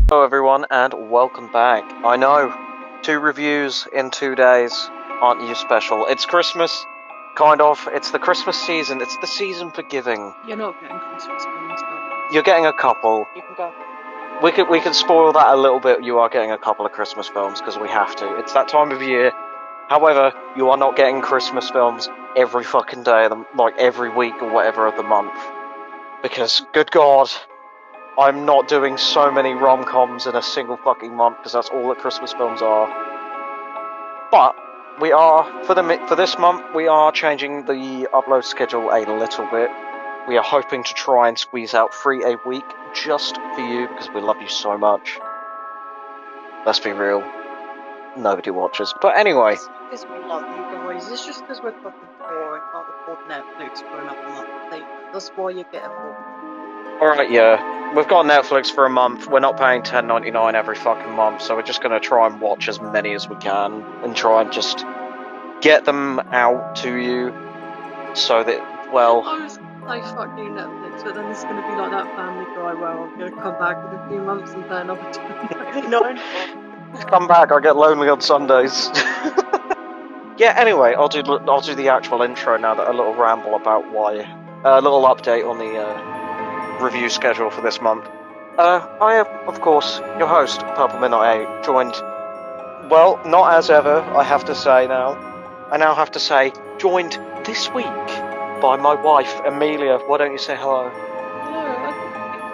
Hello everyone and welcome back. I know, 2 reviews in 2 days. Aren't you special? It's Christmas, kind of. It's the Christmas season. It's the season for giving. You're not getting Christmas films, though. You're getting a couple. You can go. We can spoil that a little bit. You are getting a couple of Christmas films because we have to. It's that time of year. However, you are not getting Christmas films every fucking day, like every week or whatever of the month. Because, good God, I'm not doing so many rom-coms in a single fucking month because that's all that Christmas films are. But we are for this month we are changing the upload schedule a little bit. We are hoping to try and squeeze out 3 a week just for you because we love you so much. Let's be real, nobody watches. But anyway, It's because we love you guys. It's just because we're fucking poor and can't afford Netflix for another month. That's why you're getting more. alright, yeah. We've got Netflix for a month. We're not paying $10.99 every fucking month, so we're just going to try and watch as many as we can and try and just get them out to you so that, well... I was like, fuck you, Netflix, but then it's going to be like that Family Guy where I'm going to come back in a few months and pay another $10.99. Come back, I get lonely on Sundays. Yeah, anyway, I'll do the actual intro now, that a little ramble about why... a little update on the review schedule for this month. I am, of course, your host, Purple Midnight 8, joined, well, not as ever, I have to say now. I now have to say, joined this week by my wife, Amelia. Why don't you say hello? Hello,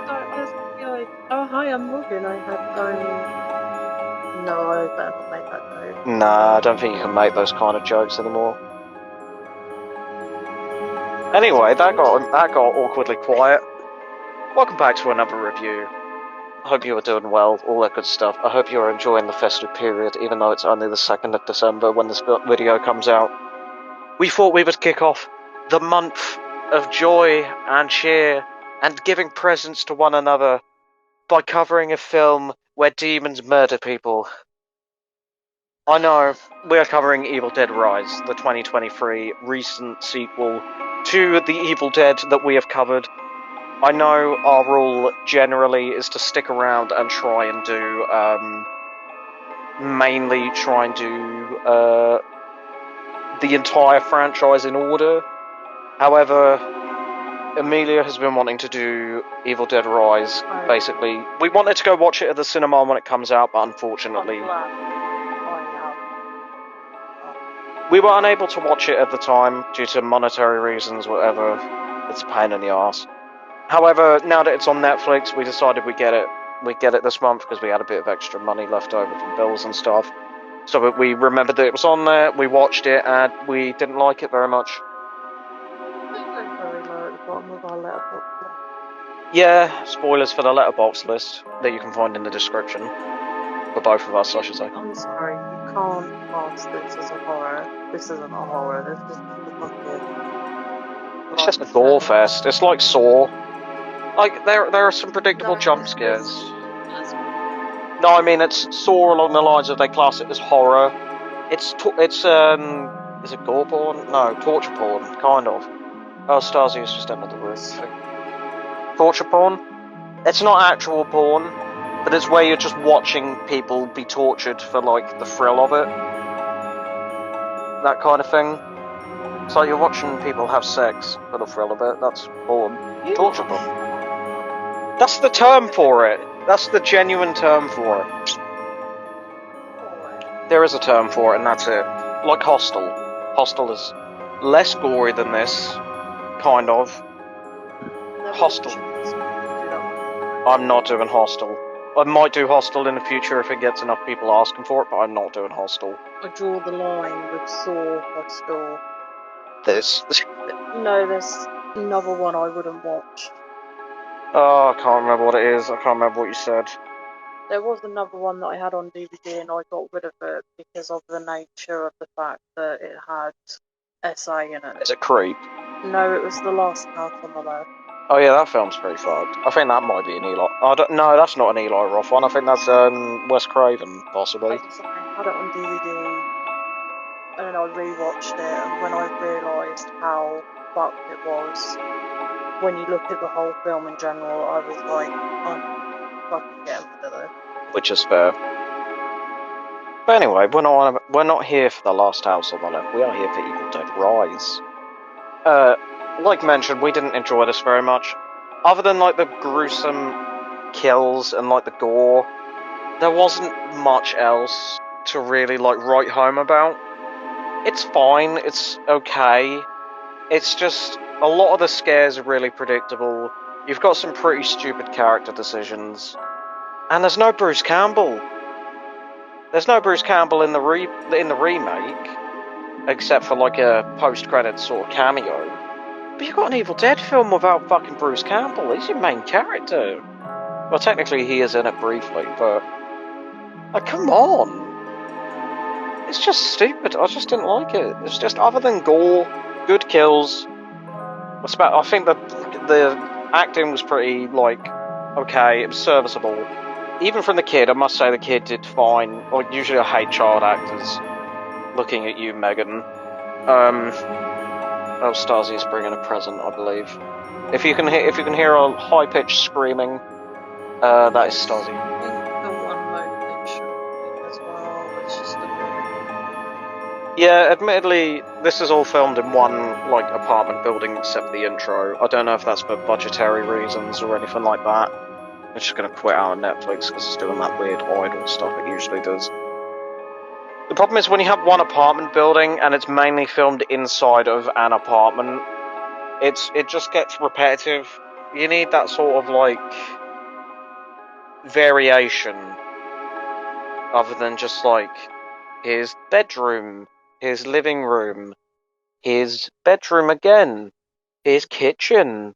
I was like, oh hi, I'm Morgan. I had no, I better not make that joke. Nah, I don't think you can make those kind of jokes anymore. Anyway, that got awkwardly quiet. Welcome back to another review. I hope you are doing well, all that good stuff. I hope you are enjoying the festive period, even though it's only the 2nd of December when this video comes out. We thought we would kick off the month of joy and cheer and giving presents to one another by covering a film where demons murder people. I know, we are covering Evil Dead Rise, the 2023 recent sequel to the Evil Dead that we have covered. I know our rule generally is to stick around and try and do, mainly try and do, the entire franchise in order. However, Amelia has been wanting to do Evil Dead Rise, basically. We wanted to go watch it at the cinema when it comes out, but unfortunately... we were unable to watch it at the time due to monetary reasons, whatever. It's a pain in the arse. However, now that it's on Netflix, we decided we'd get it this month because we had a bit of extra money left over from bills and stuff. So we remembered that it was on there, we watched it, and we didn't like it very much. Very low at the bottom of our letterbox list. Yeah, spoilers for the letterbox list that you can find in the description. For both of us, I should say. I'm sorry, you can't class this as a horror. This isn't a horror, this is just a fucking... It's just a gore fest. It's like Saw. Like, there are some predictable jump scares. No, I mean, it's Saw along the lines of they class it as horror. It's is it gore porn? No, torture porn, kind of. Oh, Stasi's just entered the room. Torture porn? It's not actual porn, but it's where you're just watching people be tortured for, like, the thrill of it. That kind of thing. So you're watching people have sex for the thrill of it. That's porn. Torture porn. That's the term for it. That's the genuine term for it. There is a term for it, and that's it. Like Hostel. Hostel is less gory than this, kind of. Hostel. I'm not doing Hostel. I might do Hostel in the future if it gets enough people asking for it, but I'm not doing Hostel. I draw the line with Saw, Hostel. This. No, there's another one I wouldn't watch. Oh, I can't remember what it is. I can't remember what you said. There was another one that I had on DVD and I got rid of it because of the nature of the fact that it had SA in it. Is it Creep? No, it was The Last House on the Left. Oh yeah, that film's pretty fucked. I think that might be an Eli... no, that's not an Eli Roth one. I think that's Wes Craven, possibly. I had it on DVD and then I rewatched it, and when I realised how fucked it was, when you look at the whole film in general, I was like, I'm fucking getting rid of it. which is fair. But anyway, we're not here for The Last House on the Left. We are here for Evil Dead Rise. Like mentioned, we didn't enjoy this very much. Other than like the gruesome kills and like the gore, there wasn't much else to really like write home about. It's fine, it's okay. It's just a lot of the scares are really predictable. You've got some pretty stupid character decisions, and there's no Bruce Campbell. There's no Bruce Campbell in the remake, except for like a post-credits sort of cameo. But you've got an Evil Dead film without fucking Bruce Campbell. He's your main character. Well, technically he is in it briefly, but like, come on. It's just stupid. I just didn't like it. It's just, other than gore, good kills. I think the acting was pretty, like, okay. It was serviceable. Even from the kid, I must say the kid did fine. Like, usually I hate child actors. Looking at you, Megan. Oh, Stasi's bringing a present, I believe. If you can hear a high pitched screaming, that is Stasi. I think the one location as well. It's just a bit. Yeah, admittedly, this is all filmed in one like apartment building, except for the intro. I don't know if that's for budgetary reasons or anything like that. It's just gonna quit out on Netflix because it's doing that weird idle stuff it usually does. The problem is when you have one apartment building and it's mainly filmed inside of an apartment, it just gets repetitive. You need that sort of like variation, other than just like, here's bedroom, here's living room, here's bedroom again, here's kitchen.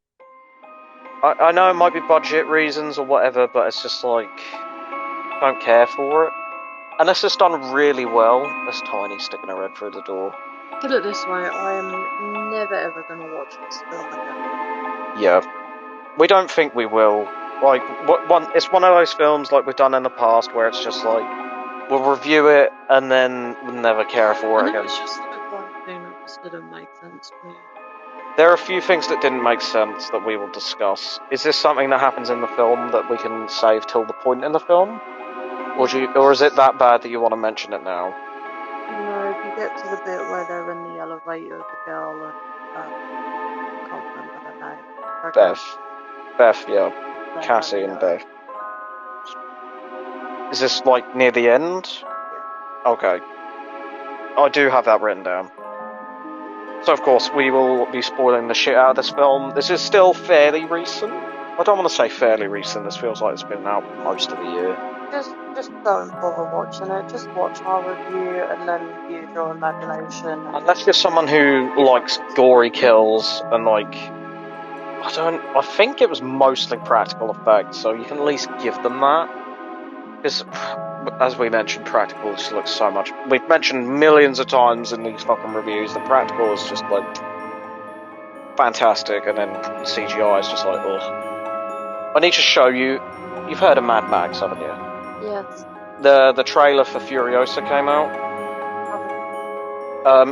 I know it might be budget reasons or whatever, but it's just like, don't care for it. Unless it's done really well. There's Tiny sticking her head through the door. Put it this way, I am never ever going to watch this film again. Yeah. We don't think we will. Like, it's one of those films like we've done in the past where it's just like, we'll review it and then we'll never care for it again. It's just like one thing that just didn't make sense to me. There are a few things that didn't make sense that we will discuss. Is this something that happens in the film that we can save till the point in the film? Or is it that bad that you want to mention it now? No, if you get to the bit where they're in the elevator with the girl and, I can't remember her name. Beth, yeah. Cassie and Beth. Is this, like, near the end? Yeah. Okay. I do have that written down. So, of course, we will be spoiling the shit out of this film. This is still fairly recent. I don't want to say fairly recent. This feels like it's been out most of the year. Just don't bother watching it. Just watch our review and then use your imagination. Unless you're someone who likes gory kills and, like, I think it was mostly practical effects, so you can at least give them that. Because, as we mentioned, practical just looks so much. We've mentioned millions of times in these fucking reviews, the practical is just, like, fantastic, and then CGI is just like, ugh. I need to show you. You've heard of Mad Max, haven't you? Yes. The trailer for Furiosa came out.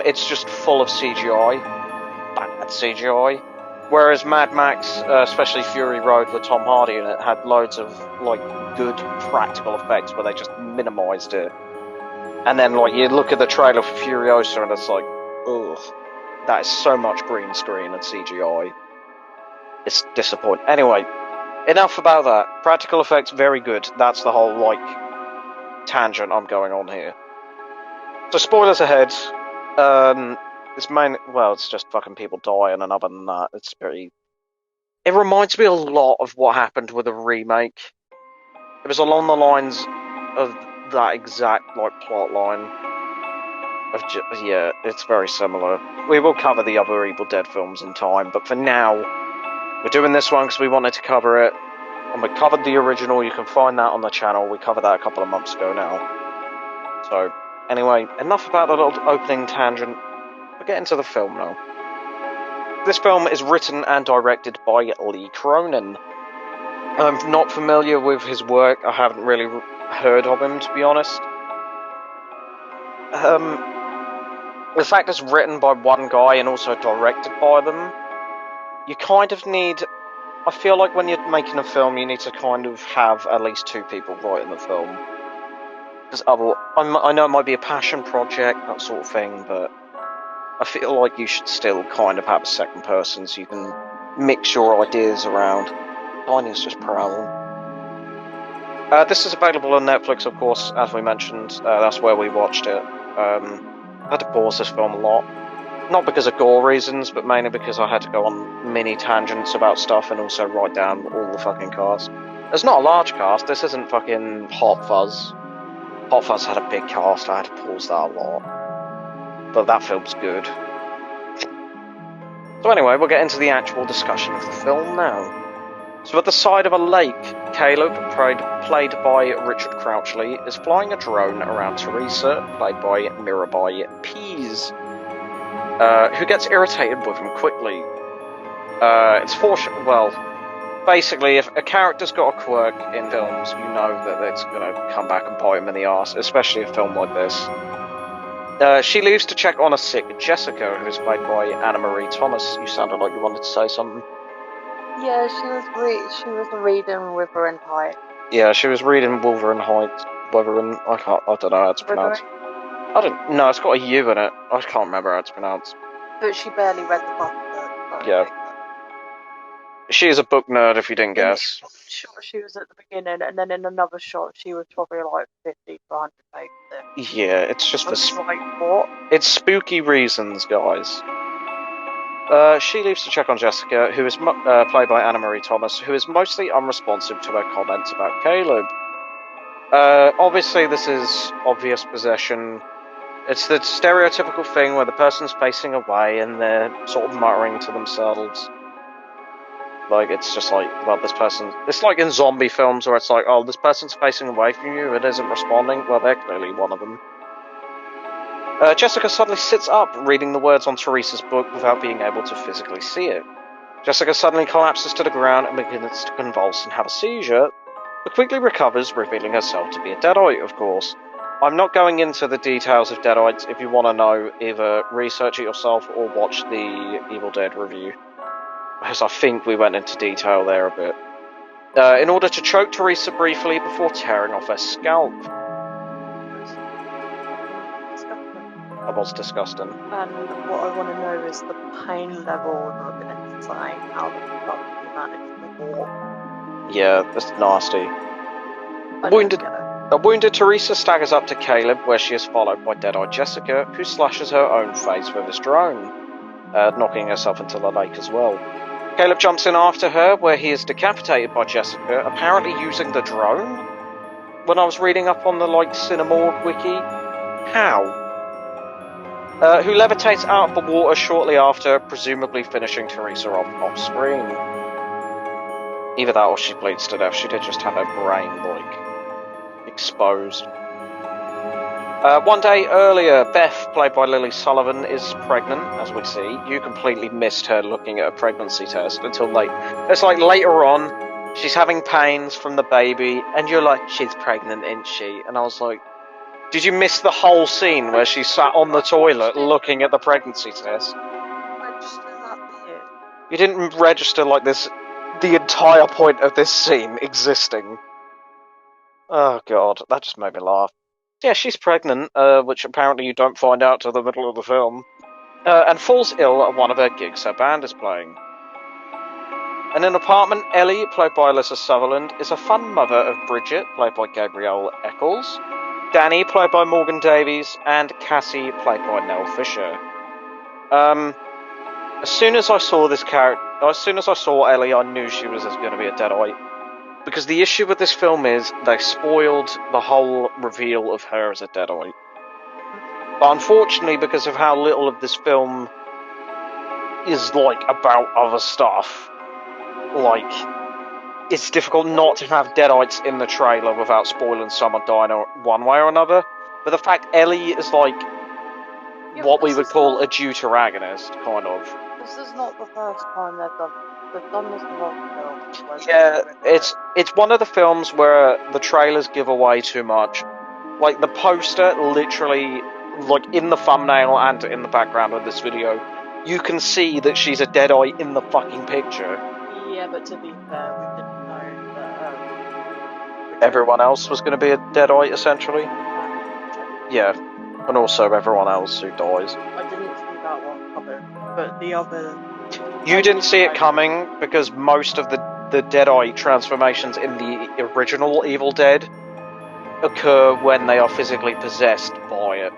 It's just full of CGI. Bad CGI. Whereas Mad Max, especially Fury Road with Tom Hardy in it, had loads of, like, good practical effects where they just minimised it. And then, like, you look at the trailer for Furiosa and it's like, ugh. That is so much green screen and CGI. It's disappointing. Anyway, enough about that. Practical effects, very good. That's the whole, like, tangent I'm going on here. So, spoilers ahead. It's just fucking people dying, and other than that, it's pretty... It reminds me a lot of what happened with the remake. It was along the lines of that exact, like, plot line. Yeah, it's very similar. We will cover the other Evil Dead films in time, but for now, we're doing this one because we wanted to cover it. And we covered the original, you can find that on the channel. We covered that a couple of months ago now. So, anyway, enough about that little opening tangent. We'll get into the film now. This film is written and directed by Lee Cronin. I'm not familiar with his work, I haven't really heard of him, to be honest. The fact it's written by one guy and also directed by them, you kind of need I feel like when you're making a film, you need to kind of have at least 2 people writing the film. Because I know it might be a passion project, that sort of thing, but I feel like you should still kind of have a second person so you can mix your ideas around. Tiny's just prowling. This is available on Netflix, of course, as we mentioned. That's where we watched it. I had to pause this film a lot. Not because of gore reasons, but mainly because I had to go on mini tangents about stuff and also write down all the fucking cast. There's not a large cast, this isn't fucking Hot Fuzz. Hot Fuzz had a big cast, I had to pause that a lot. But that film's good. So anyway, we'll get into the actual discussion of the film now. So at the side of a lake, Caleb, played by Richard Crouchley, is flying a drone around Teresa, played by Mirabai Pease, who gets irritated with him quickly. Basically, if a character's got a quirk in films, you know that it's going to come back and bite him in the arse, especially a film like this. She leaves to check on a sick Jessica, who is played by Anna Marie Thomas. You sounded like you wanted to say something. Yeah, she was reading Wuthering Heights. Yeah, she was reading Wuthering Heights. I don't know how it's pronounced. No, it's got a U in it. I can't remember how it's pronounced. But she barely read the book. Yeah. She is a book nerd, if you didn't guess. Shot she was at the beginning, and then in another shot she was probably like 50 to 100 pages in. Yeah, it's just like, what? It's spooky reasons, guys. She leaves to check on Jessica, who is played by Anna Marie Thomas, who is mostly unresponsive to her comments about Caleb. Obviously, this is obvious possession. It's the stereotypical thing where the person's facing away and they're sort of muttering to themselves. Like, it's just like, well, this person... It's like in zombie films where it's like, oh, this person's facing away from you and isn't responding. Well, they're clearly one of them. Jessica suddenly sits up, reading the words on Teresa's book without being able to physically see it. Jessica suddenly collapses to the ground and begins to convulse and have a seizure, but quickly recovers, revealing herself to be a deadite, of course. I'm not going into the details of deadites. If you want to know, either research it yourself or watch the Evil Dead review, because I think we went into detail there a bit. In order to choke Teresa briefly before tearing off her scalp. That was disgusting. And what I want to know is the pain level of an insane, how the fuck you managed to walk. Yeah, that's nasty. A wounded Teresa staggers up to Caleb, where she is followed by dead-eyed Jessica, who slashes her own face with his drone, knocking herself into the lake as well. Caleb jumps in after her, where he is decapitated by Jessica, apparently using the drone? When I was reading up on the, Cinemorgue wiki, how? Who levitates out of the water shortly after, presumably finishing Teresa off screen. Either that or she bleeds to death. She did just have her brain, exposed. One day earlier, Beth, played by Lily Sullivan, is pregnant, as we see. You completely missed her looking at a pregnancy test until late. It's like later on, she's having pains from the baby, and you're like, she's pregnant, isn't she? And I was like, did you miss the whole scene where she sat on the toilet looking at the pregnancy test? Register that bit. You didn't register the entire point of this scene existing. Oh god, that just made me laugh. Yeah, she's pregnant, which apparently you don't find out till the middle of the film, and falls ill at one of her gigs her band is playing. In an apartment, Ellie, played by Alyssa Sutherland, is a fun mother of Bridget, played by Gabrielle Eccles, Danny, played by Morgan Davies, and Cassie, played by Nell Fisher. As soon as I saw Ellie, I knew she was going to be a deadite. Because the issue with this film is they spoiled the whole reveal of her as a deadite. But unfortunately, because of how little of this film is about other stuff, it's difficult not to have deadites in the trailer without spoiling someone dying one way or another. But the fact Ellie is what we would call a deuteragonist, kind of. This is not the first time they've done this in a lot of films. Yeah, it's one of the films where the trailers give away too much. The poster, literally, in the thumbnail and in the background of this video, you can see that she's a deadite in the fucking picture. Yeah, but to be fair, we didn't know that Everyone else was going to be a deadite, essentially. Yeah, and also everyone else who dies. I didn't see that one coming, but the other... You didn't see it coming because most of the deadite transformations in the original Evil Dead occur when they are physically possessed by it.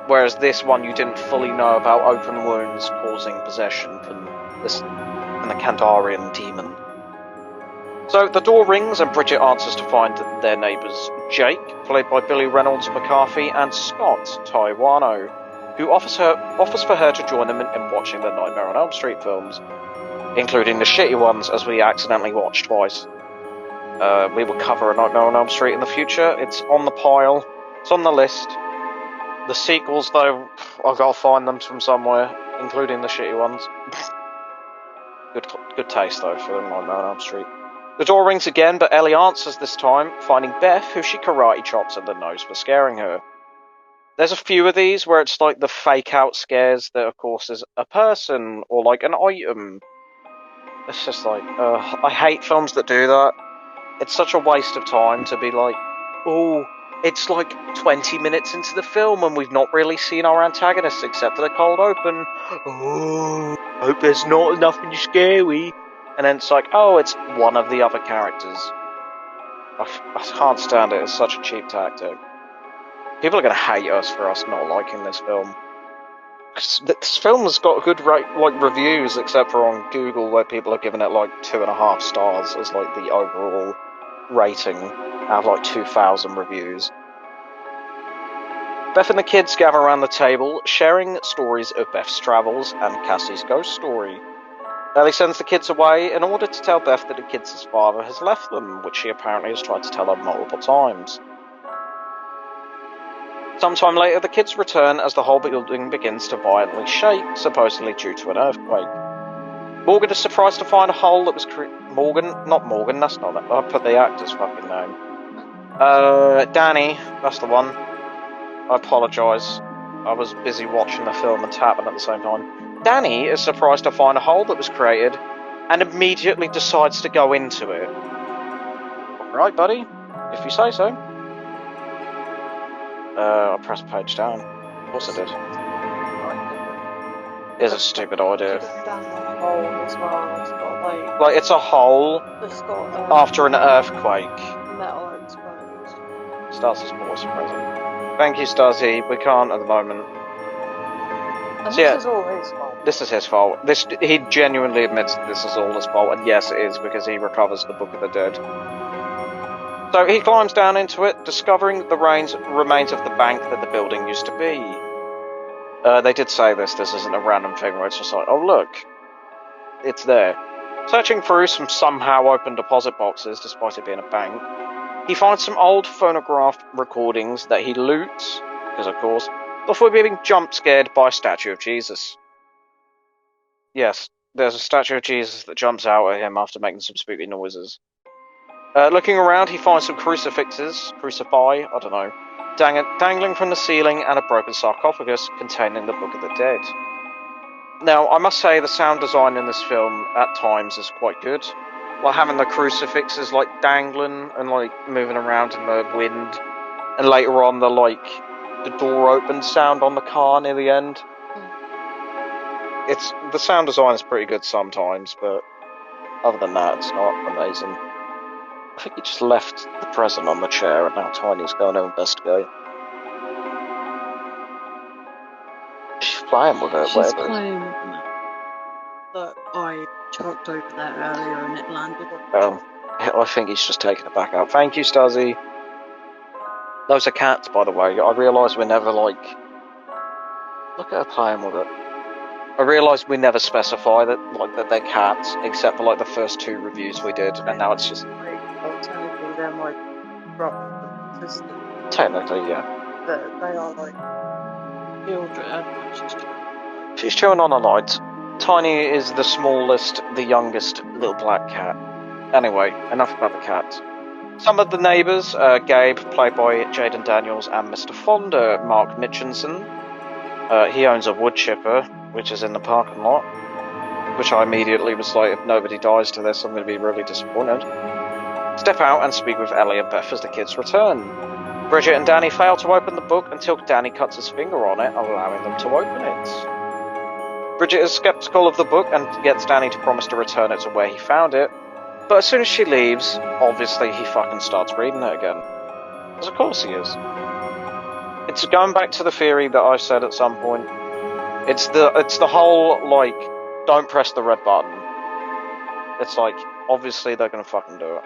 Whereas this one, you didn't fully know about open wounds causing possession from the Kandarian demon. So the door rings and Bridget answers to find their neighbours Jake, played by Billy Reynolds McCarthy, and Scott Taiwano, who offers for her to join them in watching the Nightmare on Elm Street films, including the shitty ones, as we accidentally watched twice. We will cover a Nightmare on Elm Street in the future. It's on the pile. It's on the list. The sequels, though, I've got to find them from somewhere, including the shitty ones. Good taste, though, for Nightmare on Elm Street. The door rings again, but Ellie answers this time, finding Beth, who she karate chops in the nose for scaring her. There's a few of these where it's like the fake-out scares that, of course, is a person or like an item. It's just like, I hate films that do that. It's such a waste of time to be like, oh, it's like 20 minutes into the film and we've not really seen our antagonists except for the cold open. Oh, hope there's not nothing scary. And then it's like, oh, it's one of the other characters. I can't stand it. It's such a cheap tactic. People are going to hate us for us not liking this film. This film has got good reviews, except for on Google, where people are giving it like 2.5 stars as like the overall rating out of like 2,000 reviews. Beth and the kids gather around the table, sharing stories of Beth's travels and Cassie's ghost story. Ellie sends the kids away in order to tell Beth that the kids' father has left them, which she apparently has tried to tell her multiple times. Sometime later, the kids return as the whole building begins to violently shake, supposedly due to an earthquake. Morgan is surprised to find a hole that was not Morgan, that's not it. I put the actor's fucking name. Danny, that's the one. I apologise. I was busy watching the film and tapping at the same time. Danny is surprised to find a hole that was created and immediately decides to go into it. Alright, buddy, if you say so. I pressed page down. Of course I did. It's a stupid idea. Like, it's a hole after an earthquake. Metal exposed. Stacy's voice present. Thank you, Stasi. We can't at the moment. And so, this is all his fault. This is his fault. He genuinely admits that this is all his fault, and yes, it is, because he recovers the Book of the Dead. So he climbs down into it, discovering the remains of the bank that the building used to be. They did say this isn't a random thing where it's just like, oh look, it's there. Searching through some somehow open deposit boxes, despite it being a bank, he finds some old phonograph recordings that he loots, because of course, before being jump-scared by a statue of Jesus. Yes, there's a statue of Jesus that jumps out at him after making some spooky noises. Looking around, he finds some crucify, I don't know, dangling from the ceiling and a broken sarcophagus containing the Book of the Dead. Now, I must say the sound design in this film at times is quite good. Like having the crucifixes like dangling and like moving around in the wind, and later on the door open sound on the car near the end. The sound design is pretty good sometimes, but other than that, it's not amazing. I think he just left the present on the chair, and now Tiny's going to investigate. She's playing with it. She's playing with it. That I chucked over there earlier, and it landed on. I think he's just taking it back out. Thank you, Stasi. Those are cats, by the way. I realise we never look at her playing with it. I realised we never specify that they're cats, except for like the first 2 reviews we did, and now it's just. Technically, they're my brother and sister. Technically, yeah. They are like children. She's chewing on a light. Tiny is the smallest, the youngest little black cat. Anyway, enough about the cats. Some of the neighbours, Gabe, played by Jaden Daniels, and Mr. Fonda, Mark Mitchinson. He owns a wood chipper, which is in the parking lot. which I immediately was like, if nobody dies to this, I'm going to be really disappointed. Step out and speak with Ellie and Beth as the kids return. Bridget and Danny fail to open the book until Danny cuts his finger on it, allowing them to open it. Bridget is skeptical of the book and gets Danny to promise to return it to where he found it, but as soon as she leaves, obviously he fucking starts reading it again. Because of course he is. It's going back to the theory that I said at some point. It's the whole, like, don't press the red button. It's like, obviously they're gonna fucking do it.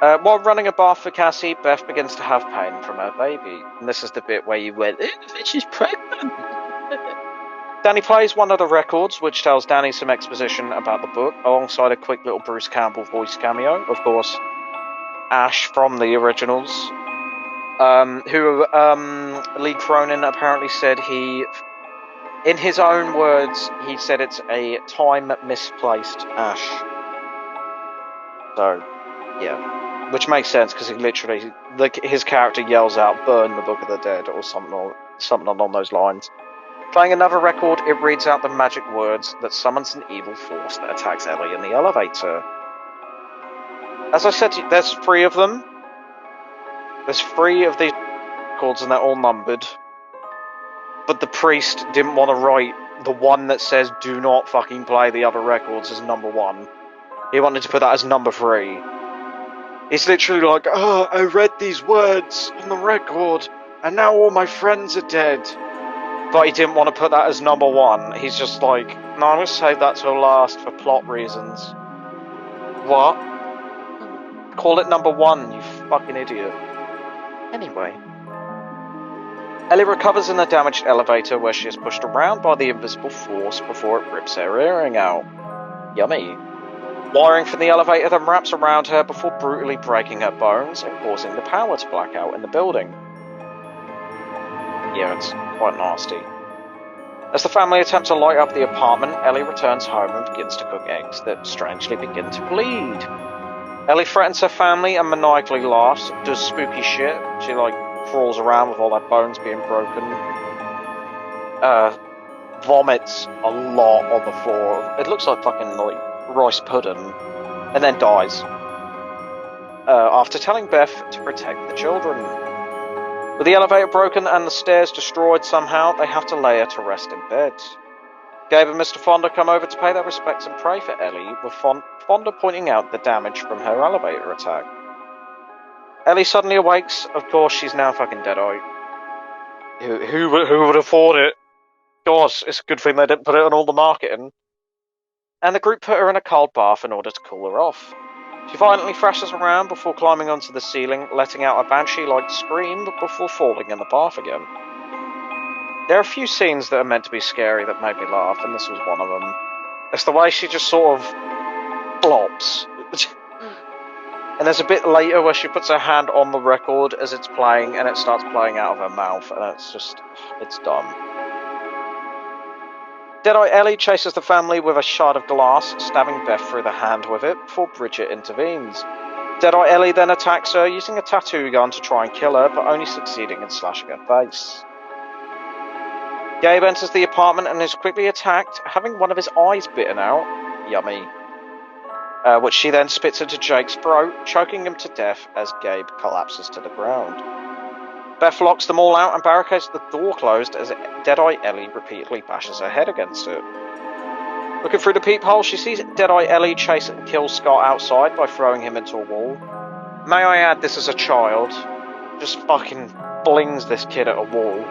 While running a bath for Cassie, Beth begins to have pain from her baby. And this is the bit where you went, she's pregnant! Danny plays one of the records, which tells Danny some exposition about the book, alongside a quick little Bruce Campbell voice cameo. Of course, Ash from the originals. Who Lee Cronin apparently said in his own words, he said it's a time misplaced Ash. So, yeah. Which makes sense, because he literally, his character yells out, burn the Book of the Dead, or something along those lines. Playing another record, it reads out the magic words that summons an evil force that attacks Ellie in the elevator. As I said, there's 3 of them. There's 3 of these records, and they're all numbered. But the priest didn't want to write the one that says, do not fucking play the other records as number 1. He wanted to put that as number 3. He's literally like, oh, I read these words on the record, and now all my friends are dead. But he didn't want to put that as number 1. He's just like, no, I'm going to save that till last for plot reasons. What? Call it number 1, you fucking idiot. Anyway. Ellie recovers in the damaged elevator where she is pushed around by the invisible force before it rips her earring out. Yummy. Wiring from the elevator then wraps around her before brutally breaking her bones and causing the power to black out in the building. Yeah, it's quite nasty. As the family attempt to light up the apartment, Ellie returns home and begins to cook eggs that strangely begin to bleed. Ellie threatens her family and maniacally laughs, does spooky shit. She, crawls around with all her bones being broken. Vomits a lot on the floor. It looks like fucking, rice pudding, and then dies. After telling Beth to protect the children. With the elevator broken and the stairs destroyed somehow, they have to lay her to rest in bed. Gabe and Mr. Fonda come over to pay their respects and pray for Ellie, with Fonda pointing out the damage from her elevator attack. Ellie suddenly awakes. Of course, she's now fucking dead-eyed. Who would have thought it? Gosh, it's a good thing they didn't put it on all the marketing. And the group put her in a cold bath in order to cool her off. She violently thrashes around before climbing onto the ceiling, letting out a banshee-like scream before falling in the bath again. There are a few scenes that are meant to be scary that made me laugh, and this was one of them. It's the way she just sort of flops. And there's a bit later where she puts her hand on the record as it's playing, and it starts playing out of her mouth, and it's dumb. Deadeye Ellie chases the family with a shard of glass, stabbing Beth through the hand with it before Bridget intervenes. Deadeye Ellie then attacks her using a tattoo gun to try and kill her, but only succeeding in slashing her face. Gabe enters the apartment and is quickly attacked, having one of his eyes bitten out. Yummy. Which she then spits into Jake's throat, choking him to death as Gabe collapses to the ground. Beth locks them all out and barricades the door closed as Deadeye Ellie repeatedly bashes her head against it. Looking through the peephole, she sees Deadeye Ellie chase and kill Scott outside by throwing him into a wall. May I add, this is a child. Just fucking flings this kid at a wall.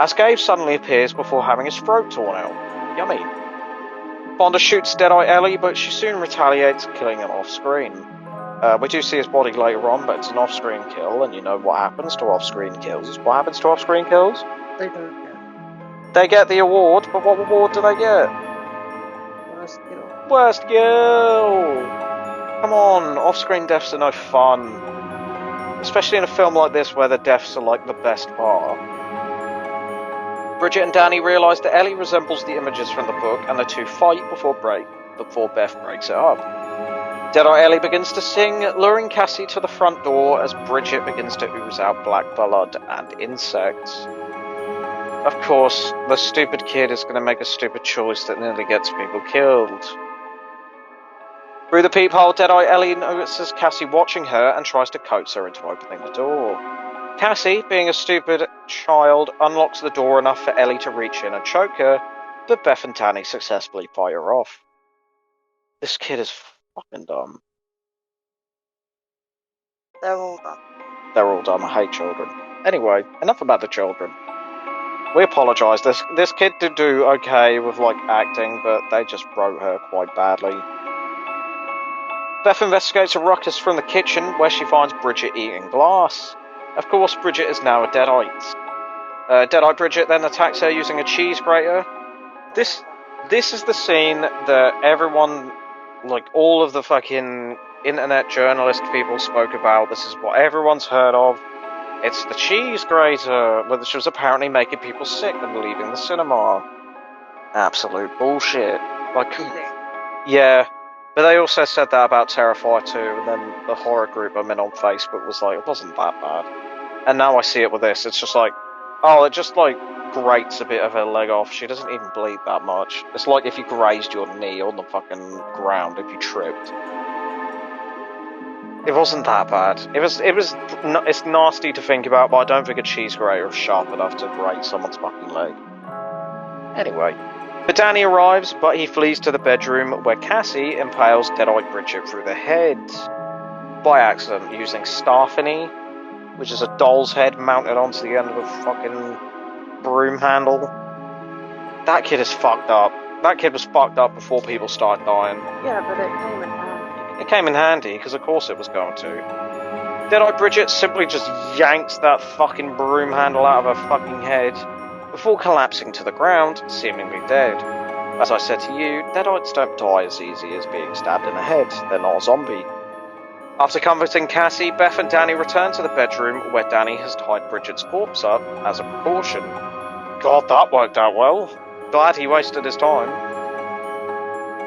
As Gabe suddenly appears before having his throat torn out. Yummy. Fonda shoots Deadeye Ellie, but she soon retaliates, killing him off-screen. We do see his body later on, but it's an off-screen kill, and you know what happens to off-screen kills. What happens to off-screen kills? They don't get. They get the award, but what award do they get? Worst kill. Worst kill! Come on, off-screen deaths are no fun. Especially in a film like this where the deaths are like the best part. Bridget and Danny realise that Ellie resembles the images from the book, and the two fight before Beth breaks it up. Deadeye Ellie begins to sing, luring Cassie to the front door as Bridget begins to ooze out black blood and insects. Of course, the stupid kid is going to make a stupid choice that nearly gets people killed. Through the peephole, Deadeye Ellie notices Cassie watching her and tries to coax her into opening the door. Cassie, being a stupid child, unlocks the door enough for Ellie to reach in and choke her, but Beth and Danny successfully fight her off. This kid is fucking dumb. They're all dumb. They're all dumb. I hate children. Anyway, enough about the children. We apologise. This kid did do okay with like acting, but they just wrote her quite badly. Beth investigates a ruckus from the kitchen where she finds Bridget eating glass. Of course, Bridget is now a Deadite. Deadite Bridget then attacks her using a cheese grater. This is the scene that everyone, like all of the fucking internet journalist people spoke about. This is what everyone's heard of. It's the cheese grater, which was apparently making people sick and leaving the cinema. Absolute bullshit. Like, yeah. But they also said that about Terrifier 2, and then the horror group I'm in on Facebook was like, it wasn't that bad. And now I see it with this, it's just like, oh, it just like grates a bit of her leg off. She doesn't even bleed that much. It's like if you grazed your knee on the fucking ground if you tripped. It wasn't that bad. It's nasty to think about, but I don't think a cheese grater is sharp enough to grate someone's fucking leg. Anyway. But Danny arrives, but he flees to the bedroom where Cassie impales Deadeye Bridget through the head. By accident, using Starfiny, which is a doll's head mounted onto the end of a fucking broom handle. That kid is fucked up. That kid was fucked up before people started dying. Yeah, but it came in handy. It came in handy, because of course it was going to. Deadeye Bridget simply just yanks that fucking broom handle out of her fucking head before collapsing to the ground, seemingly dead. As I said to you, Deadites don't die as easy as being stabbed in the head. They're not a zombie. After comforting Cassie, Beth and Danny return to the bedroom where Danny has tied Bridget's corpse up as a precaution. God, that worked out well. Glad he wasted his time.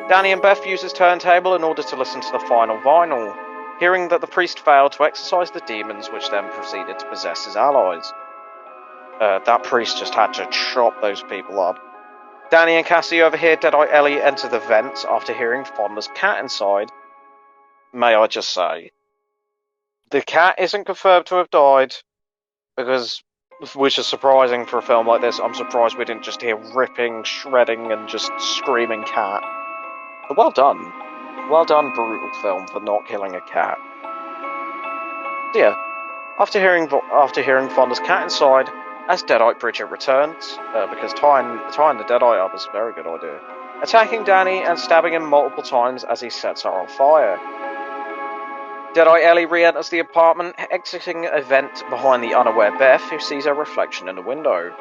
Danny and Beth use his turntable in order to listen to the final vinyl, hearing that the priest failed to exorcise the demons, which then proceeded to possess his allies. That priest just had to chop those people up. Danny and Cassie overhear Deadeye Ellie enter the vents after hearing Fonda's cat inside. May I just say, the cat isn't confirmed to have died, which is surprising for a film like this. I'm surprised we didn't just hear ripping, shredding, and just screaming cat. But well done. Well done, brutal film, for not killing a cat. So yeah, after hearing Fonda's cat inside, as Deadite Bridget returns, because tying the Deadite up is a very good idea, attacking Danny and stabbing him multiple times as he sets her on fire. Deadeye Ellie re-enters the apartment, exiting a vent behind the unaware Beth, who sees her reflection in the window.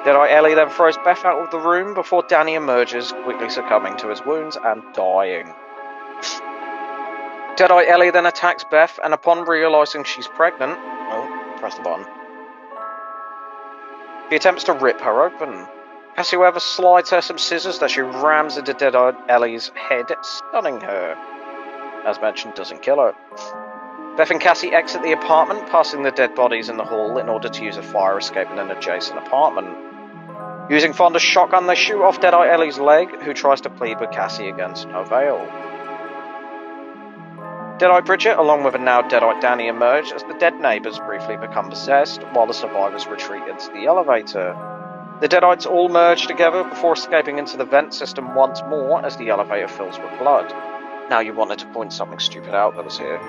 Deadeye Ellie then throws Beth out of the room before Danny emerges, quickly succumbing to his wounds and dying. Deadeye Ellie then attacks Beth, and upon realising she's pregnant, press the button, he attempts to rip her open. Cassie, however, slides her some scissors that she rams into Deadeye Ellie's head, stunning her. As mentioned, doesn't kill her. Beth and Cassie exit the apartment, passing the dead bodies in the hall in order to use a fire escape in an adjacent apartment. Using Fonda's shotgun, they shoot off Deadeye Ellie's leg, who tries to plead with Cassie against no avail. Deadeye Bridget, along with a now Deadite Danny, emerge as the dead neighbours briefly become possessed, while the survivors retreat into the elevator. The Deadites all merge together before escaping into the vent system once more as the elevator fills with blood. Now you wanted to point something stupid out that was here.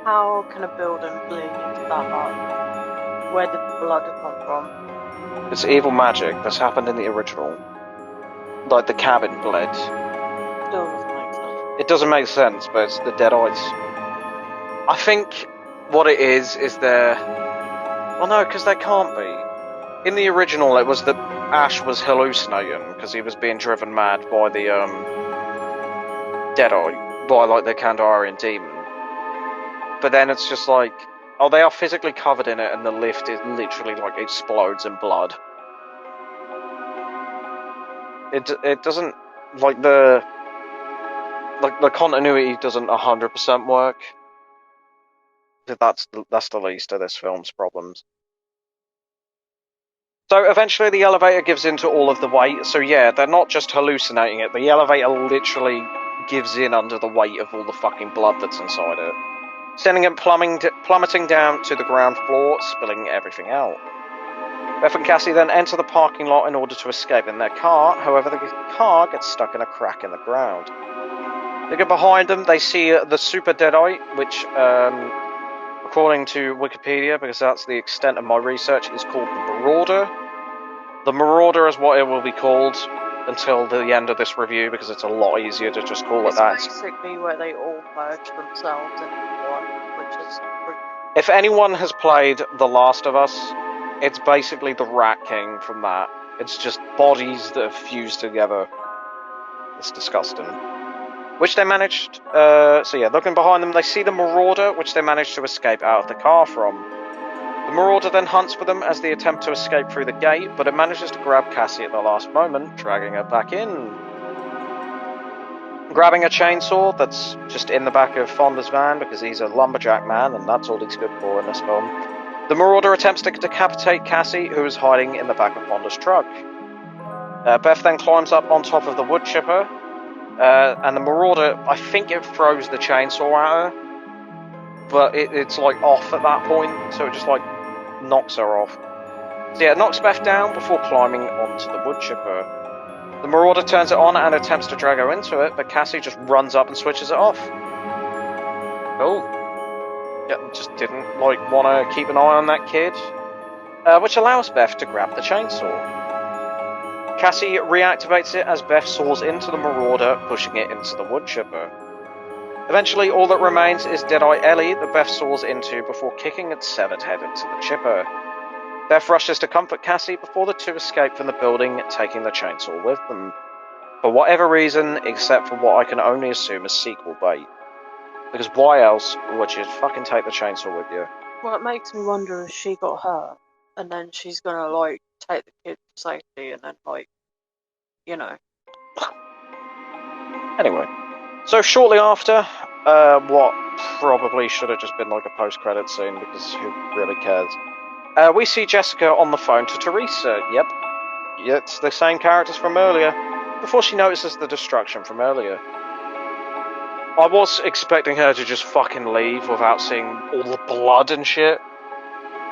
How can a building bleed that much? Where did the blood come from? It's evil magic. This happened in the original. Like the cabin bled. Still doesn't make sense. It doesn't make sense, but it's the Deadites. I think what it is they're... Well, no, because they can't be. In the original, it was that Ash was hallucinating because he was being driven mad by the Deadite, by like the Kandarian demon. But then it's just like, oh, they are physically covered in it, and the lift is literally like explodes in blood. It doesn't like the continuity doesn't 100% work. That's the least of this film's problems. So eventually the elevator gives in to all of the weight. So yeah, they're not just hallucinating it. The elevator literally gives in under the weight of all the fucking blood that's inside it, sending it plummeting down to the ground floor, spilling everything out. Beth and Cassie then enter the parking lot in order to escape in their car. However, the car gets stuck in a crack in the ground. They get behind them. They see the Super Deadite, which, according to Wikipedia, because that's the extent of my research, is called the Marauder. The Marauder is what it will be called until the end of this review, because it's a lot easier to just call it that. It's basically where they all merge themselves into one, which is pretty... If anyone has played The Last of Us, it's basically the Rat King from that. It's just bodies that have fused together. It's disgusting. Which they managed... so yeah, looking behind them, they see the Marauder, which they managed to escape out of the car from. The Marauder then hunts for them as they attempt to escape through the gate, but it manages to grab Cassie at the last moment, dragging her back in. Grabbing a chainsaw that's just in the back of Fonda's van, because he's a lumberjack man, and that's all he's good for in this film. The Marauder attempts to decapitate Cassie, who is hiding in the back of Fonda's truck. Beth then climbs up on top of the wood chipper, and the Marauder, I think it throws the chainsaw at her, but it's like off at that point, so it just like knocks her off. So yeah, it knocks Beth down before climbing onto the wood chipper. The Marauder turns it on and attempts to drag her into it, but Cassie just runs up and switches it off. Cool. Yeah, just didn't like want to keep an eye on that kid, which allows Beth to grab the chainsaw. Cassie reactivates it as Beth saws into the Marauder, pushing it into the wood chipper. Eventually, all that remains is Deadeye Ellie that Beth saws into before kicking its severed head into the chipper. Beth rushes to comfort Cassie before the two escape from the building, taking the chainsaw with them. For whatever reason, except for what I can only assume is sequel bait. Because why else would you fucking take the chainsaw with you? Well, it makes me wonder if she got hurt, and then she's gonna, like, take the kid to safety, and then, like, you know. Anyway, so shortly after, what probably should have just been like a post-credit scene, because who really cares? We see Jessica on the phone to Teresa. Yep, it's the same characters from earlier, before she notices the destruction from earlier. I was expecting her to just fucking leave without seeing all the blood and shit.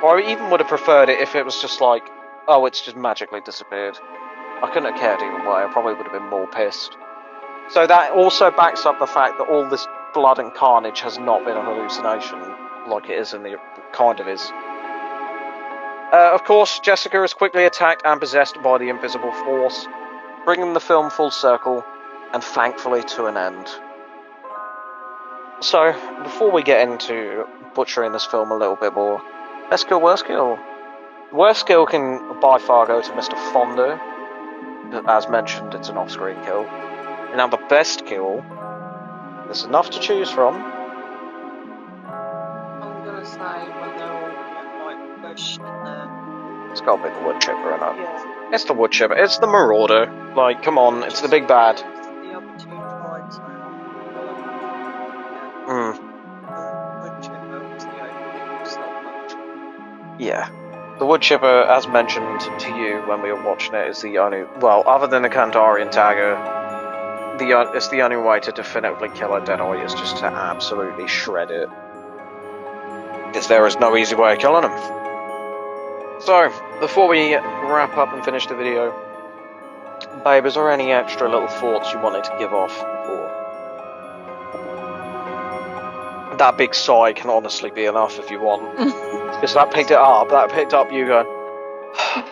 Or I even would have preferred it if it was just like, oh, it's just magically disappeared. I couldn't have cared either way, I probably would have been more pissed. So that also backs up the fact that all this blood and carnage has not been a hallucination, like it is in the... kind of is. Of course, Jessica is quickly attacked and possessed by the invisible force, bringing the film full circle, and thankfully to an end. So, before we get into butchering this film a little bit more, best kill, worst kill. Worst kill can by far go to Mr. Fonda. As mentioned, it's an off-screen kill. And now the best kill, there's enough to choose from. I'm gonna say when they're all getting, like, pushed in the... It's gotta be the wood chipper, innit? Yeah. It's the wood chipper, it's the Marauder. Like, come on, it's the big bad. The other two tried so hard. Wood chipper was the only stop much. Yeah. The wood chipper, as mentioned to you when we were watching it, is the only... well, other than the Kandarian dagger, it's the only way to definitively kill a Deadeye is just to absolutely shred it. Because there is no easy way of killing him. So, before we wrap up and finish the video, babe, is there any extra little thoughts you wanted to give off before? That big sigh can honestly be enough if you want. Because that picked it up, you going... I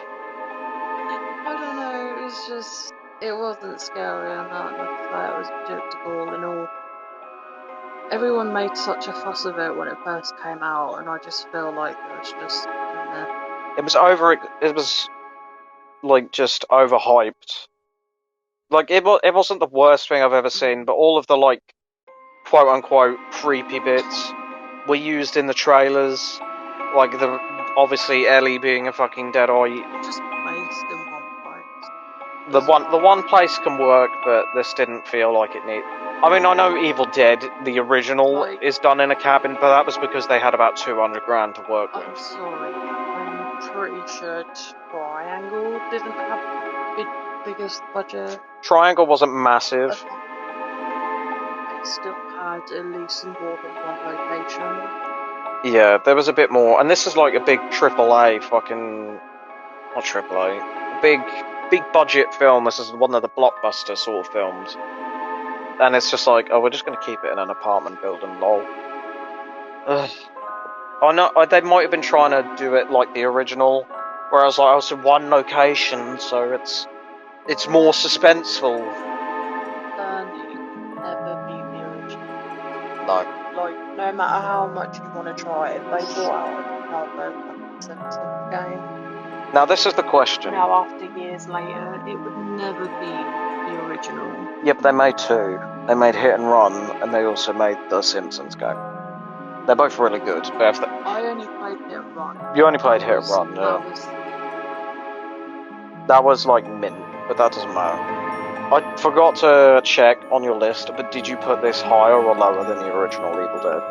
don't know, it was just... it wasn't scary and that, like I say, it was predictable and all. Everyone made such a fuss of it when it first came out, and I just feel like it was just... It was like, just overhyped. Like, it wasn't the worst thing I've ever seen, but all of the, like, quote-unquote creepy bits were used in the trailers. Like, obviously Ellie being a fucking Deadeye. Just based in one place. The one place can work, but this didn't feel like it needed... I mean, I know Evil Dead, the original, like, is done in a cabin, but that was because they had about 200 grand to work with. I'm sorry, pretty sure Triangle didn't have the biggest budget. Triangle wasn't massive. It still had at least more than one location. Yeah, there was a bit more, and this is like a big AAA fucking, not AAA, big budget film. This is one of the blockbuster sort of films, and it's just like, oh, we're just gonna keep it in an apartment building, lol. Ugh. I know they might have been trying to do it like the original, whereas like, it's in one location, so it's more suspenseful. Then it can never be the original. No. Like, no matter how much you want to try it, they brought out another Simpsons game. Now this is the question. Now, after years later, it would never be the original. Yeah, but they made two. They made Hit and Run, and they also made the Simpsons game. They're both really good. I only played Hit and Run. You only played Hit and Run, yeah. That was like mint, but that doesn't matter. I forgot to check on your list, but did you put this higher or lower than the original Evil Dead?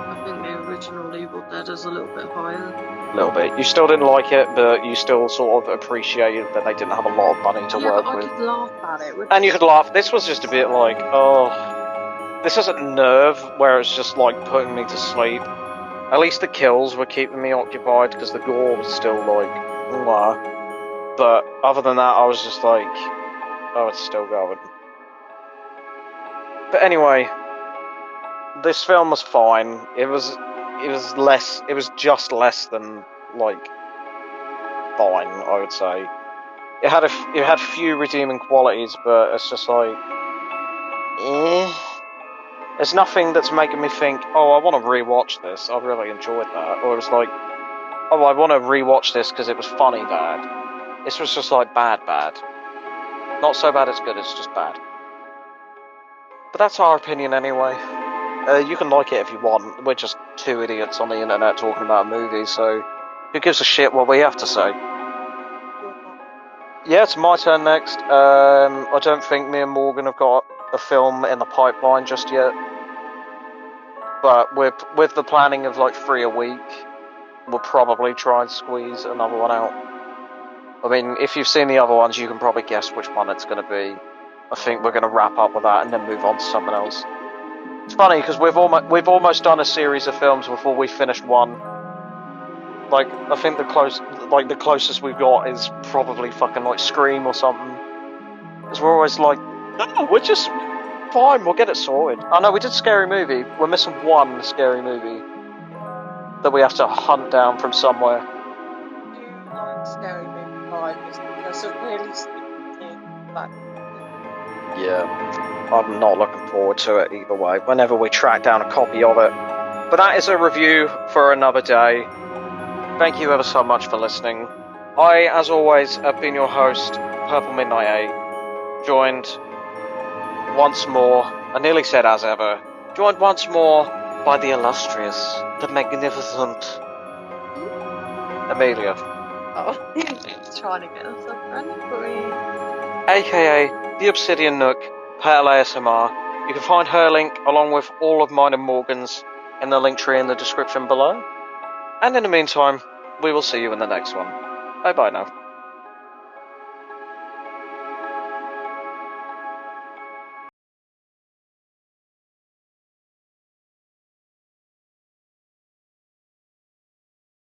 I think the original Evil Dead is a little bit higher. A little bit. You still didn't like it, but you still sort of appreciated that they didn't have a lot of money to work with. I could laugh at it. And you could laugh. This was just a bit like, oh, this isn't Nerve, where it's just like putting me to sleep. At least the kills were keeping me occupied because the gore was still like, mwah. But other than that, I was just like, oh, it's still going. But anyway, this film was fine. It was just less than like fine, I would say. It had few redeeming qualities, but it's just like, there's nothing that's making me think, oh, I want to rewatch this. I really enjoyed that. Or it was like, oh, I want to rewatch this because it was funny bad. This was just like bad. Not so bad it's good, it's just bad. But that's our opinion anyway. You can like it if you want. We're just two idiots on the internet talking about a movie, so who gives a shit what we have to say? Yeah, it's my turn next. I don't think me and Morgan have got a film in the pipeline just yet. But with the planning of like 3 a week, we'll probably try and squeeze another one out. I mean, if you've seen the other ones, you can probably guess which one it's going to be. I think we're going to wrap up with that and then move on to something else. It's funny because we've almost done a series of films before we finished one. Like, I think the closest we've got is probably fucking like Scream or something. Because we're always like, no, we're just fine, we'll get it sorted. Oh no, we did Scary Movie. We're missing one Scary Movie that we have to hunt down from somewhere. Do you like Scary Movie 5? That's a really stupid thing. Yeah, I'm not looking forward to it either way, whenever we track down a copy of it. But that is a review for another day. Thank you ever so much for listening. I, as always, have been your host, Purple Midnight 8, joined once more, I nearly said as ever, joined once more by the illustrious, the magnificent Amelia. Oh, he's trying to get us up running for you. AKA the Obsidian Nook, Pale ASMR. You can find her link along with all of mine and Morgan's in the link tree in the description below. And in the meantime, we will see you in the next one. Bye bye now.